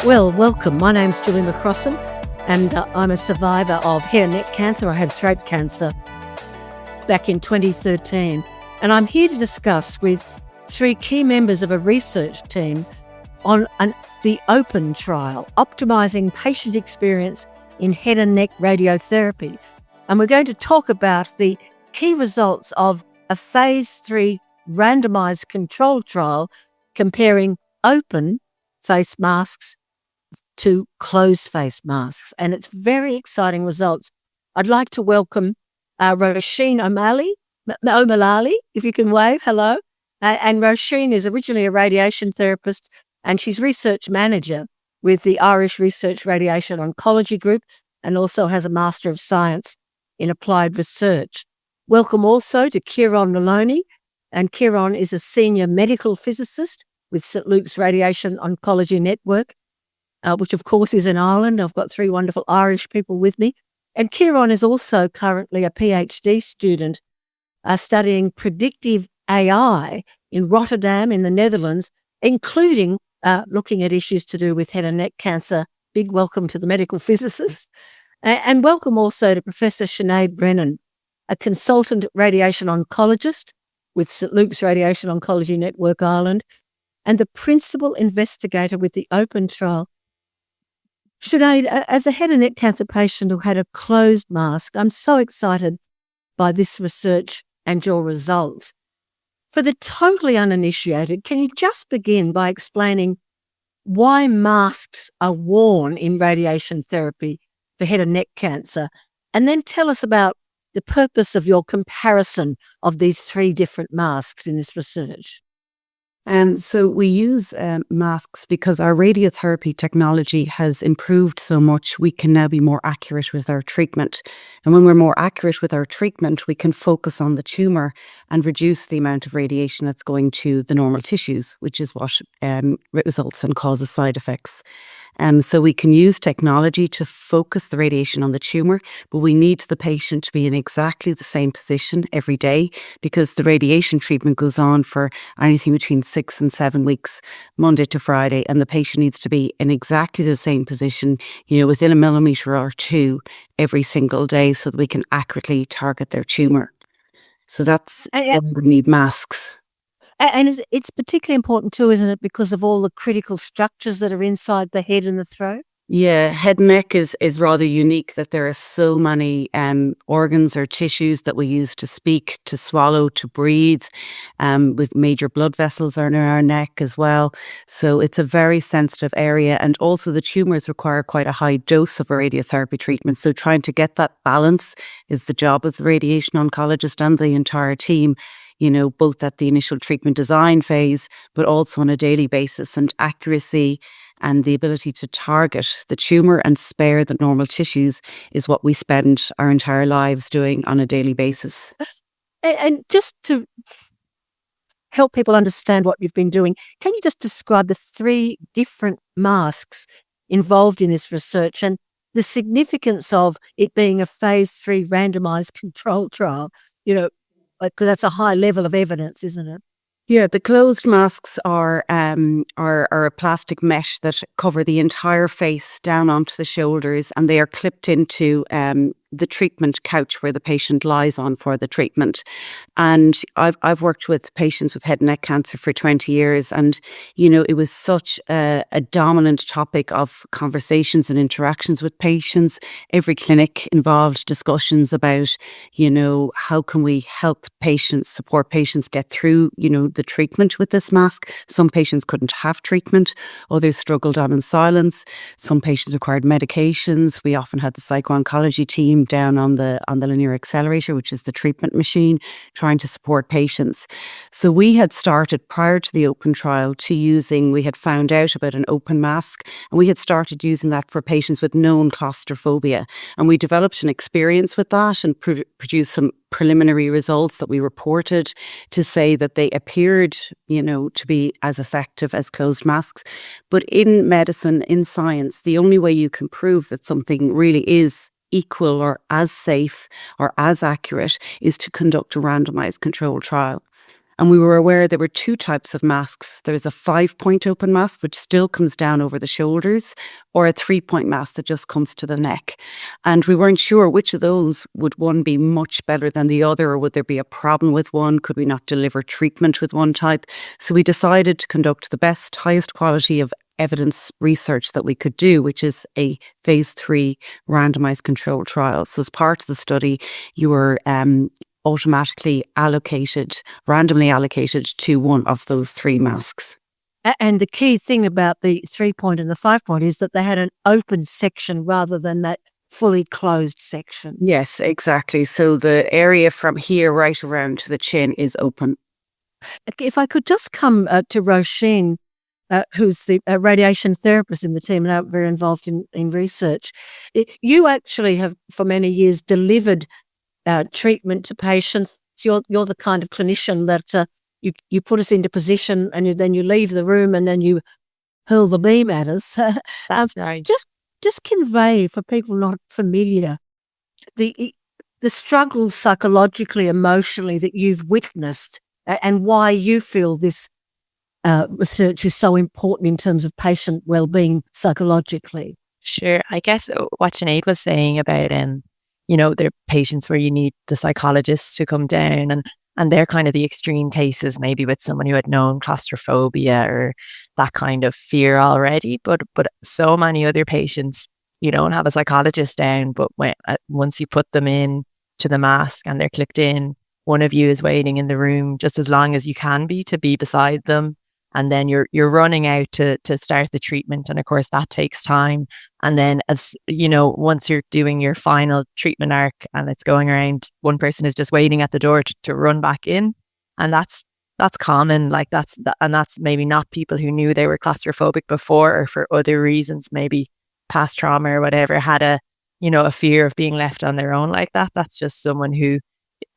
Well, welcome. My name's Julie McCrossan, and I'm a survivor of head and neck cancer. I had throat cancer back in 2013, and I'm here to discuss with three key members of a research team on the OPEN trial, Optimising Patient Experience in Head and Neck Radiotherapy. And we're going to talk about the key results of a phase 3 randomised controlled trial comparing OPEN face masks to closed face masks. And it's very exciting results. I'd like to welcome Roisin OMaolalai, if you can wave, hello. And Roisin is originally a radiation therapist, and she's research manager with the Irish Research Radiation Oncology Group, and also has a Master of Science in Applied Research. Welcome also to Ciaran Malone, and Ciaran is a senior medical physicist with St Luke's Radiation Oncology Network, which of course is in Ireland. I've got three wonderful Irish people with me. And Ciaran is also currently a PhD student studying predictive AI in Rotterdam in the Netherlands, including looking at issues to do with head and neck cancer. Big welcome to the medical physicist. And welcome also to Professor Sinead Brennan, a consultant radiation oncologist with St Luke's Radiation Oncology Network Ireland, and the principal investigator with the OPEN trial. Sinead, as a head and neck cancer patient who had a closed mask, I'm so excited by this research and your results. For the totally uninitiated, can you just begin by explaining why masks are worn in radiation therapy for head and neck cancer? And then tell us about the purpose of your comparison of these three different masks in this research. So we use masks because our radiotherapy technology has improved so much. We can now be more accurate with our treatment. And when we're more accurate with our treatment, we can focus on the tumour and reduce the amount of radiation that's going to the normal tissues, which is what results and causes side effects. So we can use technology to focus the radiation on the tumour, but we need the patient to be in exactly the same position every day, because the radiation treatment goes on for anything between 6 and 7 weeks, Monday to Friday, and the patient needs to be in exactly the same position, within a millimetre or two every single day, so that we can accurately target their tumour. So that's why we need masks. And it's particularly important too, isn't it, because of all the critical structures that are inside the head and the throat? Yeah, head and neck is rather unique, that there are so many organs or tissues that we use to speak, to swallow, to breathe, with major blood vessels are in our neck as well. So it's a very sensitive area, and also the tumours require quite a high dose of a radiotherapy treatment. So trying to get that balance is the job of the radiation oncologist and the entire team, both at the initial treatment design phase, but also on a daily basis. And accuracy and the ability to target the tumour and spare the normal tissues is what we spend our entire lives doing on a daily basis. And just to help people understand what you've been doing, can you just describe the three different masks involved in this research and the significance of it being a phase 3 randomised control trial? Because that's a high level of evidence, isn't it? Yeah, the closed masks are a plastic mesh that cover the entire face down onto the shoulders, and they are clipped into the treatment couch where the patient lies on for the treatment. And I've worked with patients with head and neck cancer for 20 years, and it was such a dominant topic of conversations and interactions with patients. Every clinic involved discussions about how can we help patients, support patients get through the treatment with this mask. Some patients couldn't have treatment, others struggled on in silence. Some patients required medications. We often had the psycho-oncology team down on the linear accelerator, which is the treatment machine, trying to support patients. So we had started prior to the OPEN trial we had found out about an open mask, and we had started using that for patients with known claustrophobia. And we developed an experience with that and produced some preliminary results that we reported to say that they appeared, to be as effective as closed masks. But in medicine, in science, the only way you can prove that something really is equal or as safe or as accurate is to conduct a randomized controlled trial. And we were aware there were two types of masks. There's a 5-point open mask, which still comes down over the shoulders, or a 3-point mask that just comes to the neck. And we weren't sure which of those would one be much better than the other, or would there be a problem with one? Could we not deliver treatment with one type? So we decided to conduct the best, highest quality of evidence research that we could do, which is a phase 3 randomized controlled trial. So as part of the study, you were automatically randomly allocated to one of those 3 masks. And the key thing about the 3-point and the 5-point is that they had an open section rather than that fully closed section. Yes, exactly. So the area from here right around to the chin is open. If I could just come to Roisin, who's the radiation therapist in the team and very involved in research. You actually have for many years delivered treatment to patients. You're the kind of clinician that you put us into position and then you leave the room and then you hurl the beam at us. Just convey for people not familiar the struggles psychologically, emotionally that you've witnessed and why you feel this research is so important in terms of patient well-being psychologically. Sure. I guess what Sinead was saying about, there are patients where you need the psychologist to come down and they're kind of the extreme cases, maybe with someone who had known claustrophobia or that kind of fear already. But so many other patients, you don't have a psychologist down, but once you put them in to the mask and they're clipped in, one of you is waiting in the room just as long as you can be to be beside them. And then you're running out to start the treatment. And of course that takes time. And then as you know, once you're doing your final treatment arc and it's going around, one person is just waiting at the door to run back in. And that's common. Like that's maybe not people who knew they were claustrophobic before or for other reasons, maybe past trauma or whatever, had a fear of being left on their own like that. That's just someone who,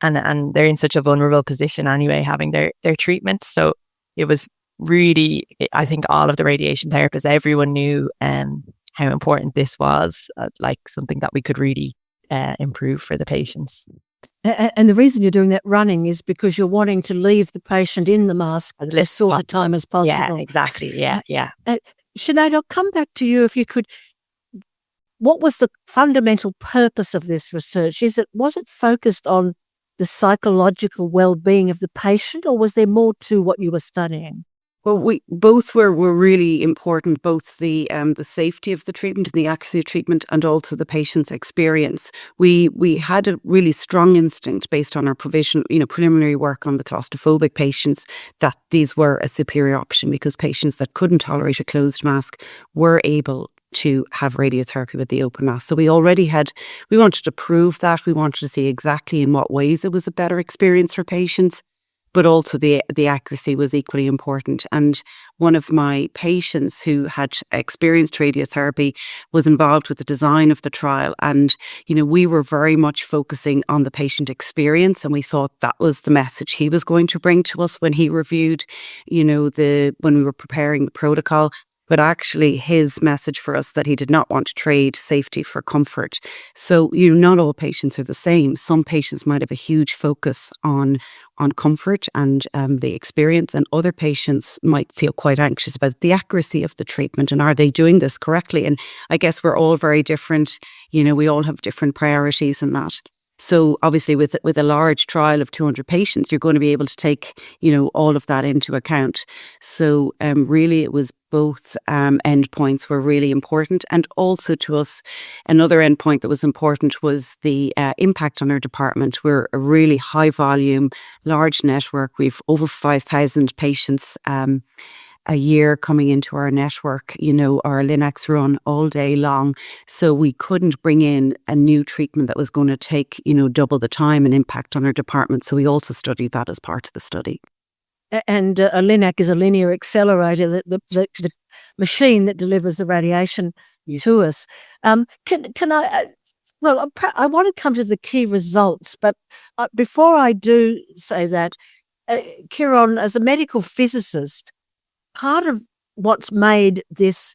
and they're in such a vulnerable position anyway, having their treatment. So it was really, I think all of the radiation therapists, everyone knew how important this was, like something that we could really improve for the patients. And the reason you're doing that running is because you're wanting to leave the patient in the mask as short a time as possible. Yeah, exactly. Yeah. Sinead, I'll come back to you if you could. What was the fundamental purpose of this research? Was it focused on the psychological well-being of the patient, or was there more to what you were studying? Well, both were really important, both the safety of the treatment and the accuracy of treatment and also the patient's experience. We had a really strong instinct based on our preliminary work on the claustrophobic patients that these were a superior option because patients that couldn't tolerate a closed mask were able to have radiotherapy with the open mask. So we wanted to prove that. We wanted to see exactly in what ways it was a better experience for patients. But also the accuracy was equally important. And one of my patients who had experienced radiotherapy was involved with the design of the trial. And, we were very much focusing on the patient experience. And we thought that was the message he was going to bring to us when he reviewed, when we were preparing the protocol. But actually his message for us that he did not want to trade safety for comfort. So, not all patients are the same. Some patients might have a huge focus on comfort and the experience, and other patients might feel quite anxious about the accuracy of the treatment and are they doing this correctly? And I guess we're all very different. We all have different priorities in that. So obviously with a large trial of 200 patients, you're going to be able to take, all of that into account. So really it was both endpoints were really important. And also to us, another endpoint that was important was the impact on our department. We're a really high volume, large network. We've over 5,000 patients a year coming into our network. Our Linux run all day long. So we couldn't bring in a new treatment that was going to take, double the time and impact on our department. So we also studied that as part of the study. And a LINAC is a linear accelerator, the machine that delivers the radiation to us. Can I... Well, I want to come to the key results, but before I do say that, Ciaran, as a medical physicist, part of what's made this,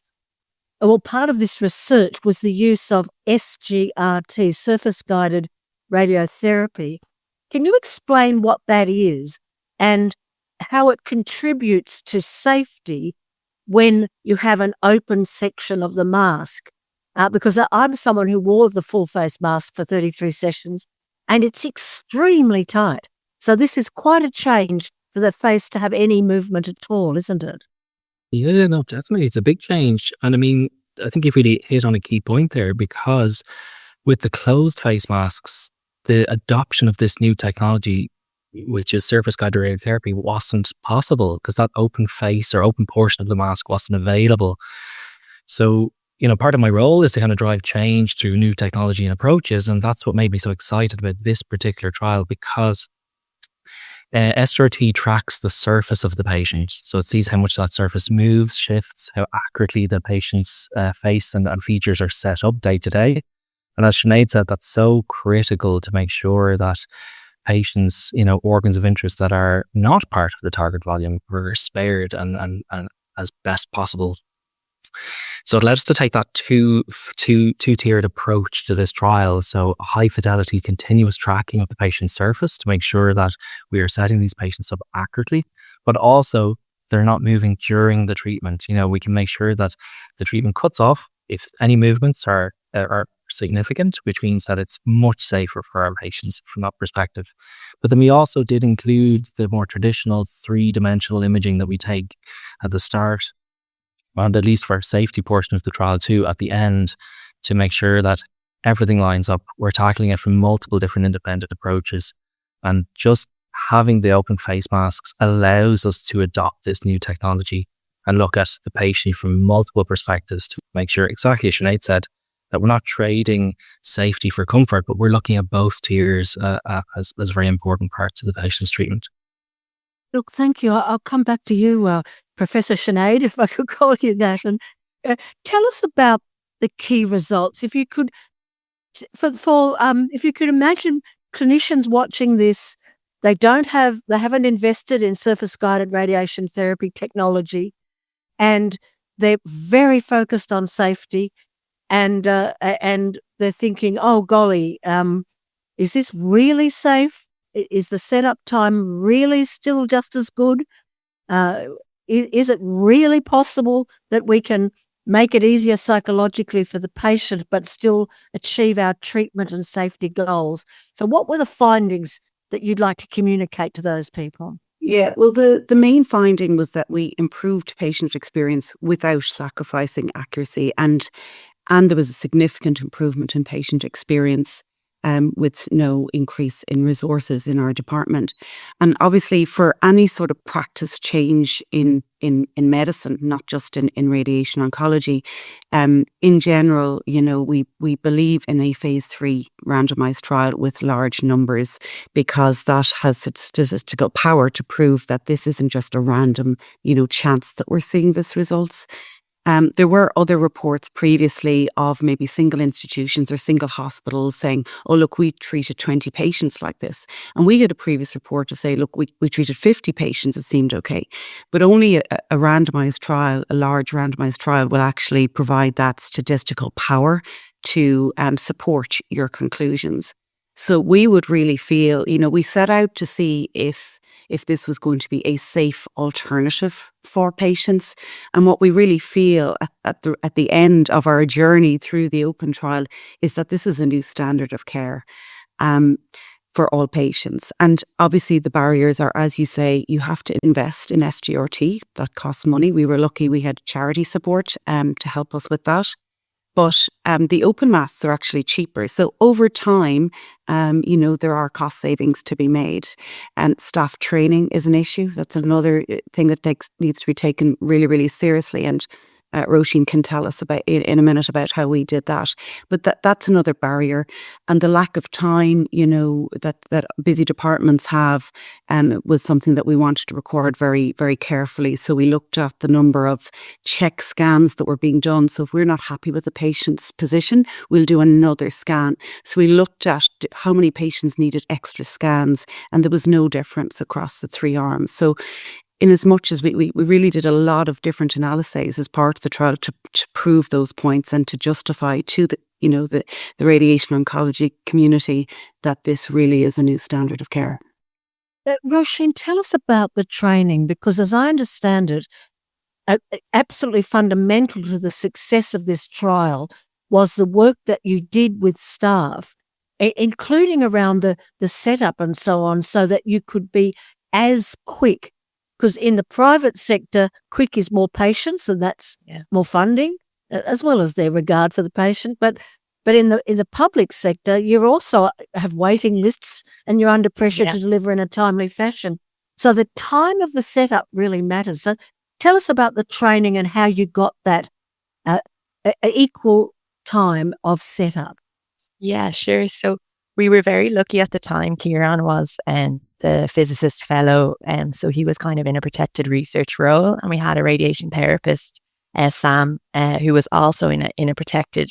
part of this research was the use of SGRT, surface-guided radiotherapy. Can you explain what that is and how it contributes to safety when you have an open section of the mask. Because I'm someone who wore the full face mask for 33 sessions, and it's extremely tight. So this is quite a change for the face to have any movement at all, isn't it? Yeah, no, definitely. It's a big change. And I mean, I think you've really hit on a key point there, because with the closed face masks, the adoption of this new technology, which is surface guided radiotherapy, wasn't possible because that open face or open portion of the mask wasn't available. So, part of my role is to kind of drive change through new technology and approaches. And that's what made me so excited about this particular trial, because SRT tracks the surface of the patient. So it sees how much that surface moves, shifts, how accurately the patient's face and features are set up day to day. And as Sinead said, that's so critical to make sure that patients, organs of interest that are not part of the target volume were spared and as best possible. So it led us to take that two-tiered approach to this trial. So high fidelity continuous tracking of the patient's surface to make sure that we are setting these patients up accurately, but also they're not moving during the treatment. We can make sure that the treatment cuts off if any movements are significant, which means that it's much safer for our patients from that perspective. But then we also did include the more traditional 3-dimensional imaging that we take at the start, and at least for our safety portion of the trial too, at the end, to make sure that everything lines up. We're tackling it from multiple different independent approaches, and just having the open face masks allows us to adopt this new technology and look at the patient from multiple perspectives to make sure, exactly as Sinead said, that we're not trading safety for comfort, but we're looking at both tiers as very important parts of the patient's treatment. Look, thank you. I'll come back to you, Professor Sinead, if I could call you that, and tell us about the key results. If you could, if you could imagine clinicians watching this, they haven't invested in surface guided radiation therapy technology, and they're very focused on safety, and they're thinking, oh golly, is this really safe? Is the setup time really still just as good? Is it really possible that we can make it easier psychologically for the patient but still achieve our treatment and safety goals? So what were the findings that you'd like to communicate to those people? Yeah, well, the main finding was that we improved patient experience without sacrificing accuracy, and there was a significant improvement in patient experience with no increase in resources in our department. And obviously, for any sort of practice change in medicine, not just in radiation oncology, in general, we believe in a phase 3 randomized trial with large numbers, because that has statistical power to prove that this isn't just a random, chance that we're seeing this results. There were other reports previously of maybe single institutions or single hospitals saying, oh, look, we treated 20 patients like this. And we had a previous report to say, look, we treated 50 patients, it seemed okay. But only a randomized trial, a large randomized trial, will actually provide that statistical power to support your conclusions. So we would really feel, we set out to see if this was going to be a safe alternative for patients. And what we really feel at the end of our journey through the open trial is that this is a new standard of care for all patients. And obviously the barriers are, as you say, you have to invest in SGRT. That costs money. We were lucky we had charity support to help us with that. But the open masks are actually cheaper. So over time, there are cost savings to be made. And staff training is an issue. That's another thing that needs to be taken really, really seriously. And Roisin can tell us about in a minute about how we did that. But that's another barrier. And the lack of time, that busy departments have was something that we wanted to record very, very carefully. So we looked at the number of check scans that were being done. So if we're not happy with the patient's position, we'll do another scan. So we looked at how many patients needed extra scans, and there was no difference across the 3 arms. So in as much as we really did a lot of different analyses as part of the trial to prove those points and to justify to the radiation oncology community that this really is a new standard of care. Roisin, tell us about the training, because as I understand it, absolutely fundamental to the success of this trial was the work that you did with staff, including around the setup and so on, so that you could be as quick. Because in the private sector, quick is more patients, and that's more funding, as well as their regard for the patient. But in the public sector, you also have waiting lists, and you're under pressure to deliver in a timely fashion. So the time of the setup really matters. So tell us about the training and how you got that equal time of setup. Yeah, sure. So we were very lucky at the time. Ciaran was the physicist fellow, so he was kind of in a protected research role, and we had a radiation therapist, Sam, who was also in a protected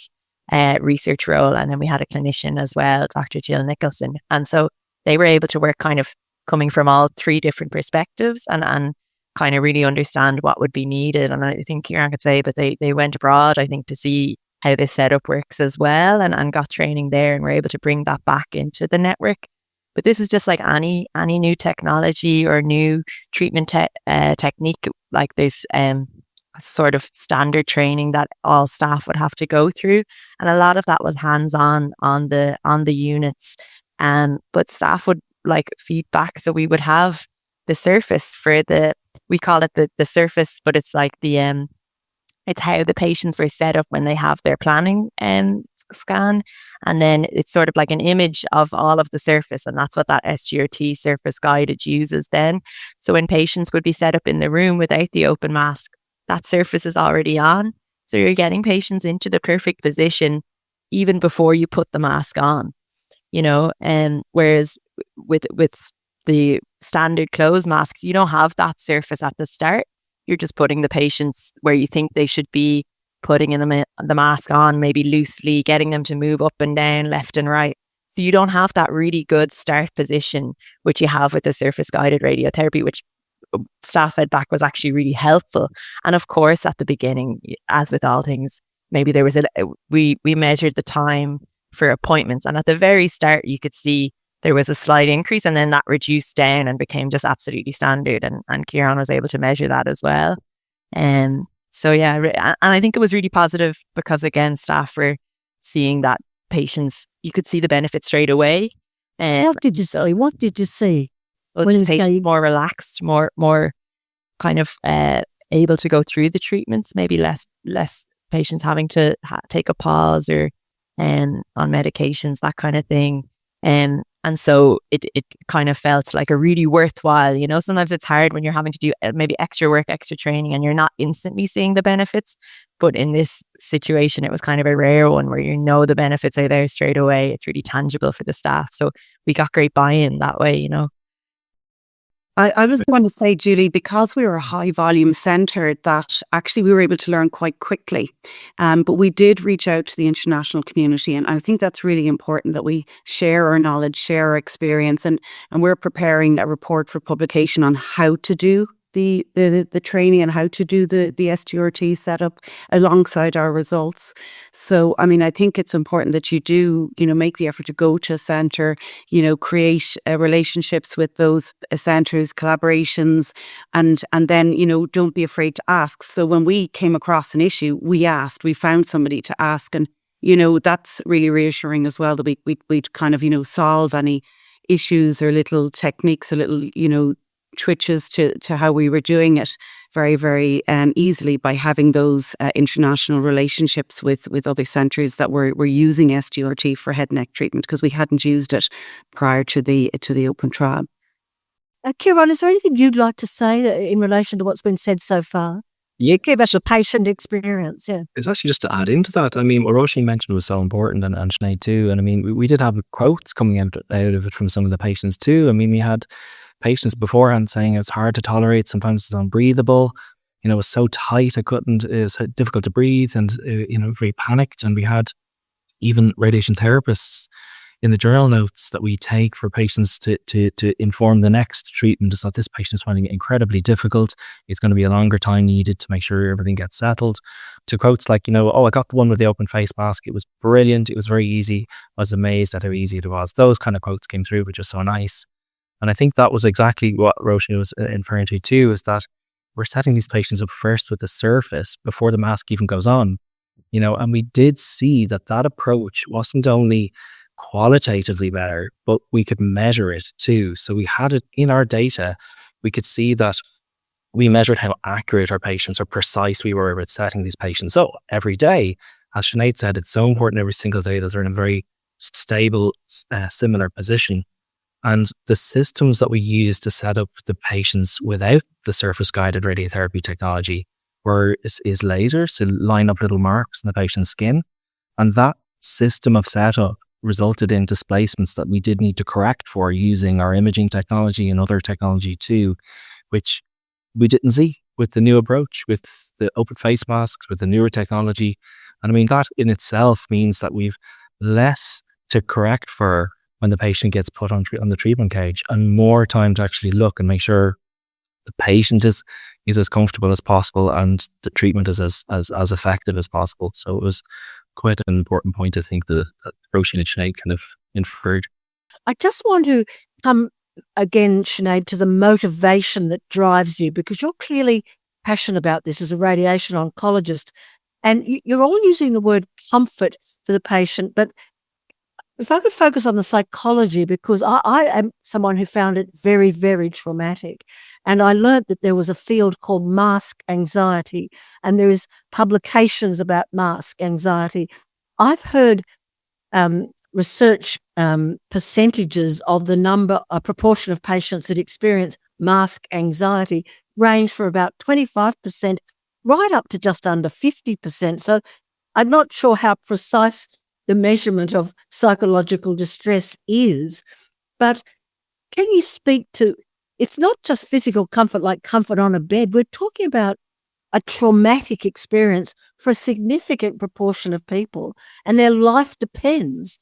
research role, and then we had a clinician as well, Dr. Jill Nicholson, and so they were able to work kind of coming from all three different perspectives and kind of really understand what would be needed. And I think Ciaran could say, but they went abroad, I think, to see how this setup works as well, and got training there, and were able to bring that back into the network. But this was just like any new technology or new treatment technique, like this sort of standard training that all staff would have to go through, and a lot of that was hands-on on the units. But staff would like feedback, so we would have the surface for we call it the surface, but it's like it's how the patients were set up when they have their planning scan. And then it's sort of like an image of all of the surface. And that's what that SGRT surface guided uses then. So when patients would be set up in the room without the open mask, that surface is already on. So you're getting patients into the perfect position even before you put the mask on, whereas with the standard closed masks, you don't have that surface at the start. You're just putting the patients where you think they should be, putting the mask on, maybe loosely, getting them to move up and down, left and right. So you don't have that really good start position, which you have with the surface guided radiotherapy, which staff feedback was actually really helpful. And of course, at the beginning, as with all things, maybe there was we measured the time for appointments. And at the very start, you could see there was a slight increase, and then that reduced down and became just absolutely standard. And Ciaran was able to measure that as well. So yeah, and I think it was really positive because again, staff were seeing that patients, you could see the benefit straight away. What did you see? Well, patients more relaxed, more kind of able to go through the treatments, maybe less patients having to take a pause or on medications, that kind of thing. And so it kind of felt like a really worthwhile, sometimes it's hard when you're having to do maybe extra work, extra training, and you're not instantly seeing the benefits. But in this situation, it was kind of a rare one where the benefits are there straight away. It's really tangible for the staff. So we got great buy-in that way, I was going to say, Julie, because we were a high volume centre, that actually we were able to learn quite quickly. But we did reach out to the international community. And I think that's really important that we share our knowledge, share our experience. And we're preparing a report for publication on how to do the training and how to do the SGRT setup alongside our results. So, I mean, I think it's important that you do, make the effort to go to a centre, create relationships with those centres, collaborations, and then, don't be afraid to ask. So when we came across an issue, we found somebody to ask, and, that's really reassuring as well, that we'd kind of, solve any issues or little techniques or little, twitches to how we were doing it very, very easily by having those international relationships with other centres that were using SGRT for head and neck treatment, because we hadn't used it prior to the open trial. Ciaran, is there anything you'd like to say in relation to what's been said so far? Yeah, give us a patient experience. Yeah, it's actually just to add into that. I mean, what Roisin mentioned was so important, and Sinead too. And I mean, we did have quotes coming out of it from some of the patients too. I mean, we had patients beforehand saying it's hard to tolerate, sometimes it's unbreathable, it was so tight it was difficult to breathe, and very panicked. And we had even radiation therapists in the journal notes that we take for patients to inform the next treatment is that this patient is finding it incredibly difficult. It's going to be a longer time needed to make sure everything gets settled. To quotes like, oh, I got the one with the open face mask. It was brilliant. It was very easy. I was amazed at how easy it was. Those kind of quotes came through, which was so nice. And I think that was exactly what Roisin was inferring to too, is that we're setting these patients up first with the surface before the mask even goes on, and we did see that approach wasn't only qualitatively better, but we could measure it too. So we had it in our data. We could see that we measured how accurate our patients or precise we were with setting these patients up every day. As Sinead said, it's so important every single day that they're in a very stable, similar position. And the systems that we use to set up the patients without the surface-guided radiotherapy technology is lasers to line up little marks in the patient's skin. And that system of setup resulted in displacements that we did need to correct for using our imaging technology and other technology too, which we didn't see with the new approach, with the open face masks, with the newer technology. And I mean, that in itself means that we've less to correct for when the patient gets put on the treatment cage, and more time to actually look and make sure the patient is as comfortable as possible and the treatment is as effective as possible. So it was quite an important point, I think, that Roisin and Sinead kind of inferred. I just want to come again, Sinead, to the motivation that drives you, because you're clearly passionate about this as a radiation oncologist, and you're all using the word comfort for the patient. But if I could focus on the psychology, because I am someone who found it very, very traumatic. And I learned that there was a field called mask anxiety, and there is publications about mask anxiety. I've heard research percentages of the proportion of patients that experience mask anxiety range from about 25% right up to just under 50%. So I'm not sure how precise the measurement of psychological distress is, but can you speak to, it's not just physical comfort like comfort on a bed. We're talking about a traumatic experience for a significant proportion of people, and their life depends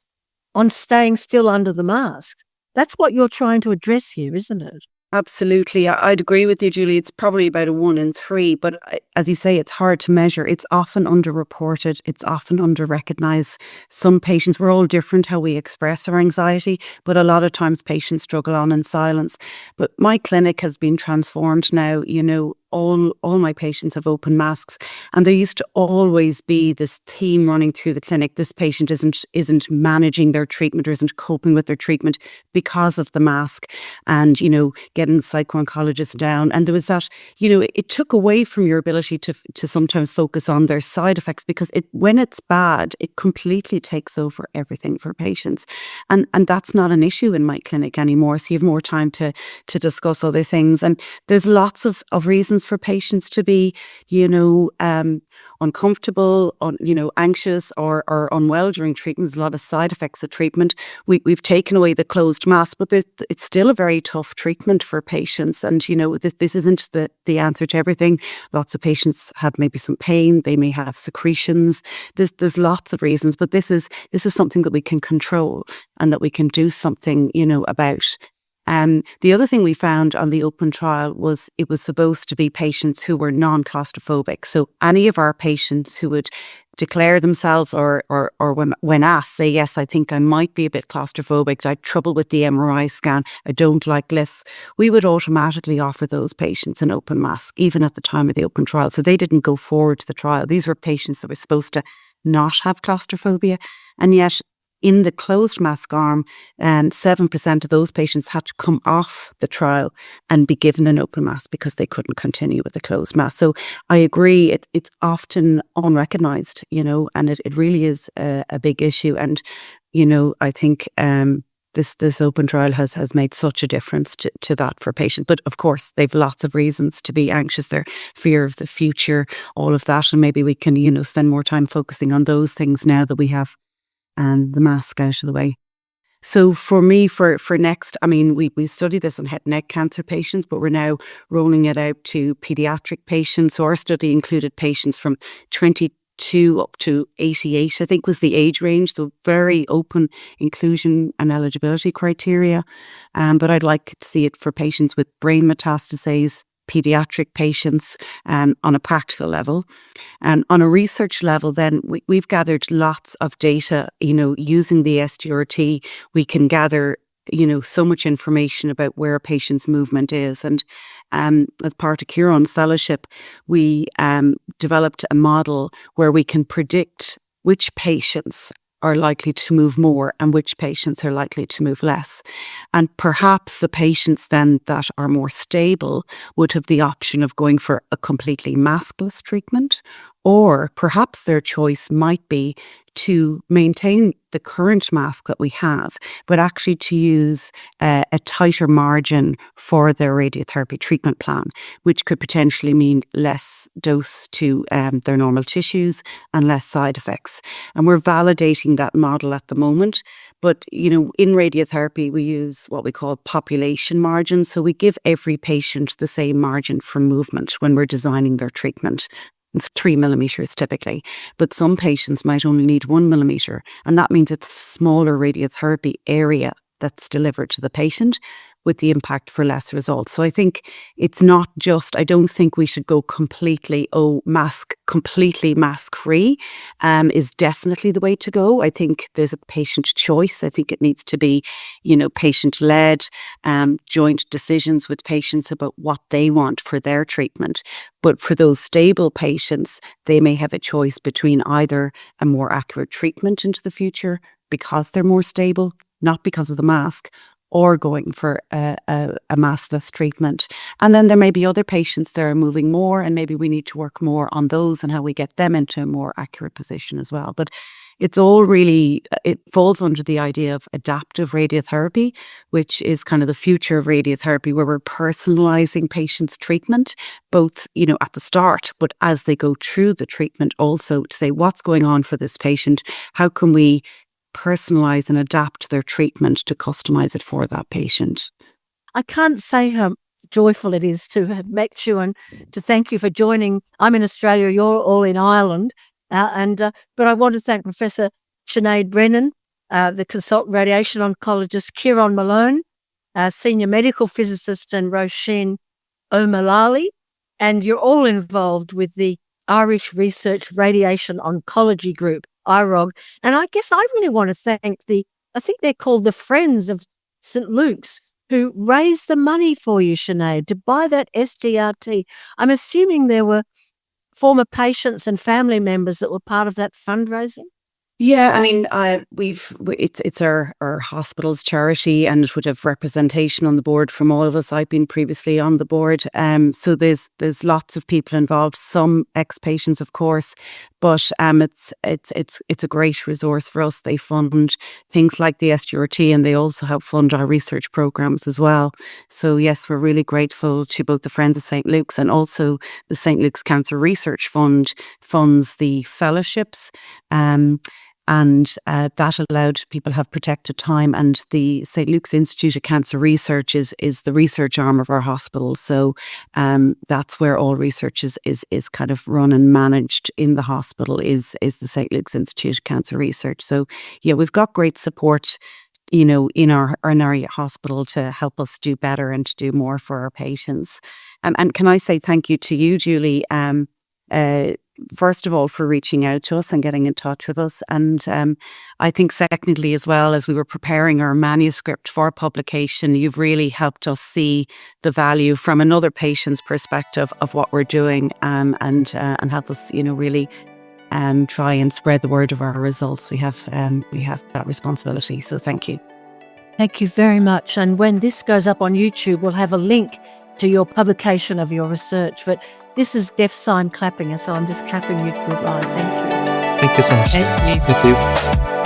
on staying still under the mask. That's what you're trying to address here, isn't it? Absolutely. I'd agree with you, Julie. It's probably about a 1 in 3, but as you say, it's hard to measure. It's often underreported. It's often under-recognised. Some patients, we're all different how we express our anxiety, but a lot of times patients struggle on in silence. But my clinic has been transformed now. All my patients have open masks, and there used to always be this theme running through the clinic. This patient isn't managing their treatment or isn't coping with their treatment because of the mask, and getting the psycho-oncologist down. And there was that, it took away from your ability to sometimes focus on their side effects, because when it's bad, it completely takes over everything for patients, and that's not an issue in my clinic anymore. So you have more time to discuss other things, and there's lots of reasons for patients to be, uncomfortable, anxious or unwell during treatment. There's a lot of side effects of treatment. We've taken away the closed mask, but it's still a very tough treatment for patients. And, this isn't the answer to everything. Lots of patients have maybe some pain. They may have secretions. There's lots of reasons, but this is something that we can control and that we can do something, about. The other thing we found on the open trial was it was supposed to be patients who were non-claustrophobic. So any of our patients who would declare themselves or when asked, say, yes, I think I might be a bit claustrophobic. I had trouble with the MRI scan. I don't like lifts. We would automatically offer those patients an open mask, even at the time of the open trial. So they didn't go forward to the trial. These were patients that were supposed to not have claustrophobia. And yet, in the closed mask arm, 7% of those patients had to come off the trial and be given an open mask because they couldn't continue with the closed mask. So I agree, it's often unrecognised, and it really is a big issue. And, I think this open trial has made such a difference to that for patients. But of course, they've lots of reasons to be anxious, their fear of the future, all of that. And maybe we can, spend more time focusing on those things now that we have and the mask out of the way. So for me, for next, we study this on head and neck cancer patients, but we're now rolling it out to pediatric patients. So our study included patients from 22 up to 88, I think was the age range. So very open inclusion and eligibility criteria. But I'd like to see it for patients with brain metastases, pediatric patients, on a practical level. And on a research level, then we've gathered lots of data, using the SGRT. We can gather so much information about where a patient's movement is. And as part of Ciaran's fellowship, we developed a model where we can predict which patients are likely to move more and which patients are likely to move less. And perhaps the patients then that are more stable would have the option of going for a completely maskless treatment, or perhaps their choice might be to maintain the current mask that we have, but actually to use a tighter margin for their radiotherapy treatment plan, which could potentially mean less dose to their normal tissues and less side effects. And we're validating that model at the moment. But, in radiotherapy, we use what we call population margin. So we give every patient the same margin for movement when we're designing their treatment. It's 3 millimeters typically, but some patients might only need 1 millimeter, and that means it's a smaller radiotherapy area that's delivered to the patient with the impact for less results. So I think it's not just, I don't think we should go completely, completely mask free is definitely the way to go. I think there's a patient choice. I think it needs to be, patient led, joint decisions with patients about what they want for their treatment. But for those stable patients, they may have a choice between either a more accurate treatment into the future because they're more stable, not because of the mask, or going for a maskless treatment. And then there may be other patients that are moving more, and maybe we need to work more on those and how we get them into a more accurate position as well. But it's all really, it falls under the idea of adaptive radiotherapy, which is kind of the future of radiotherapy, where we're personalizing patients' treatment, both, at the start, but as they go through the treatment also to say what's going on for this patient, how can we personalize and adapt their treatment to customize it for that patient. I can't say how joyful it is to have met you and to thank you for joining. I'm in Australia, you're all in Ireland. But I want to thank Professor Sinead Brennan, the consultant radiation oncologist, Ciaran Malone, senior medical physicist, and Roisin OMaolalai. And you're all involved with the Irish Research Radiation Oncology Group, IRROG. And I guess I really want to thank I think they're called the Friends of St. Luke's, who raised the money for you, Sinead, to buy that SGRT. I'm assuming there were former patients and family members that were part of that fundraising? Yeah, I mean, it's our hospital's charity, and it would have representation on the board from all of us. I've been previously on the board, so there's lots of people involved. Some ex-patients, of course, but it's a great resource for us. They fund things like the SGRT, and they also help fund our research programs as well. So yes, we're really grateful to both the Friends of St. Luke's and also the St. Luke's Cancer Research Fund funds the fellowships. And that allowed people to have protected time. And the St. Luke's Institute of Cancer Research is the research arm of our hospital. So that's where all research is kind of run and managed in the hospital is the St. Luke's Institute of Cancer Research. So yeah, we've got great support, in our hospital to help us do better and to do more for our patients. And can I say thank you to you, Julie, first of all, for reaching out to us and getting in touch with us. And I think secondly, as well, as we were preparing our manuscript for publication, you've really helped us see the value from another patient's perspective of what we're doing, and help us, really try and spread the word of our results. We have that responsibility. So thank you. Thank you very much. And when this goes up on YouTube, we'll have a link to your publication of your research. But this is deaf sign clapping, so I'm just clapping you goodbye. Thank you. Thank you so much. Thank you. You too.